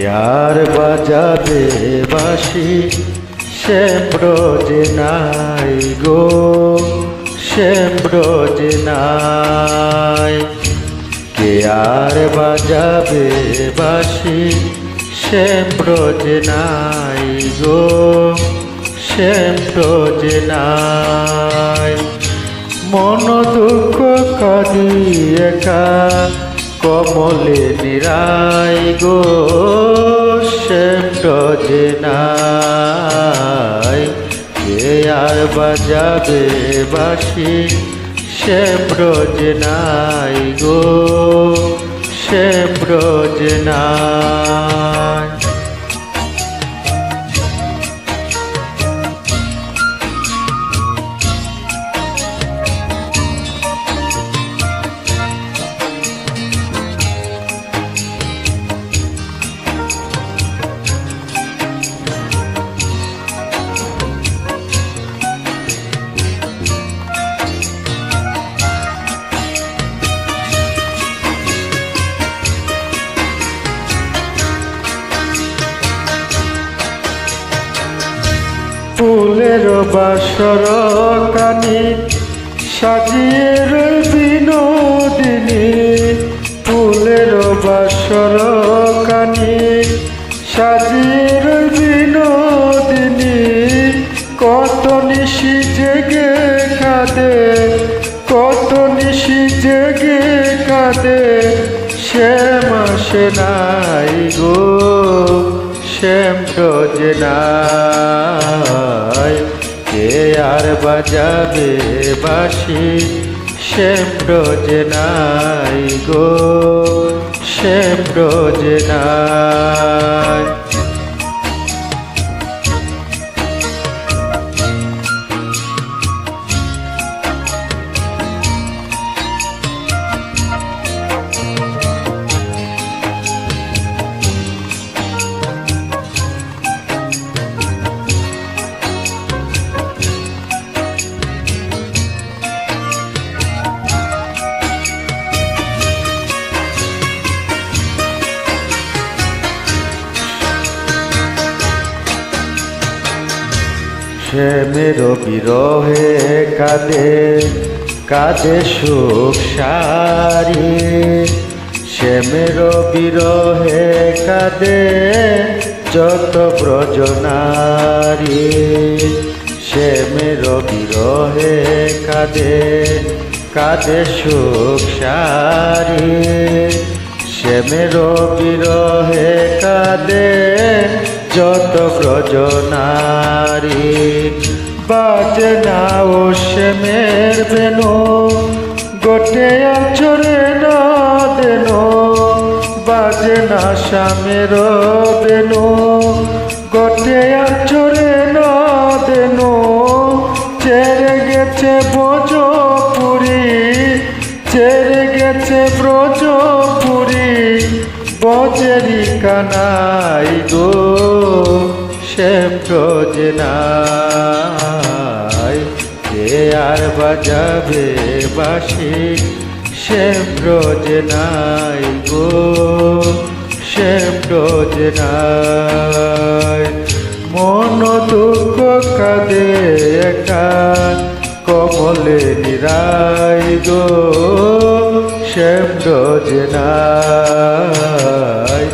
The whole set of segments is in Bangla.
আর বাজাবে বাঁশি শ্যাম রোজ নাই গো, শ্যাম রোজ নাই। কে আর বাজাবে বাঁশি শ্যাম রোজ নাই গো, শ্যাম রোজ নাই। মন দুঃখ কাঁদি একা কমলে নিরাই গো, শ্যাম রোজ নাই। কে আর বাজাবে বাঁশি শ্যাম রোজ নাই গো, শ্যাম রোজ নাই। ফুলের বাসর কানি সাজিয়ে বিনোদিনী, ফুলের বাসর কানি সাজিয়ে বিনোদিনী। কত নিশি জেগে কাঁদে, কত নিশি জেগে কাঁদে, শ্যাম আসে নাই গো, শ্যাম রোজ নাই। কে আর বাজাবে বাঁশি শ্যাম রোজ নাই গো, শ্যাম রোজ নাই। শ্যামের বিরহে কাঁদে কাঁদে সুখ সারি, শ্যামের বিরহে কাঁদে যত ব্রজনারী। শ্যামের বিরহে কাঁদে কাঁদে সুখ সারি, শ্যামের বিরহে কাঁদে যত ব্রজনারী। বাজে না ও শ্যামের বেনু গোটে আচরে না দেনো, বাজে না শ্যামের বেনু গোটে আচরে না দেনো। ছেড়ে গেছে ব্রজপুরী, ছেড়ে গেছে ব্রজপুরী, বজেরি কানাই গো, শ্যাম রোজ নাই। কে আর বাজাবে বাঁশি শ্যাম রোজ নাই গো, শ্যাম রোজ নাই। মন দুঃখ কাঁদে একা কমলে নিরাই গো, শ্যাম রোজ নাই।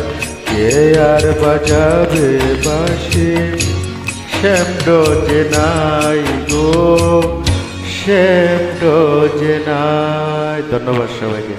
কে আর বাজাবে বাঁশি শ্যাম রোজ নাই গো, শ্যাম রোজ নাই। ধন্যবাদ সবাইকে।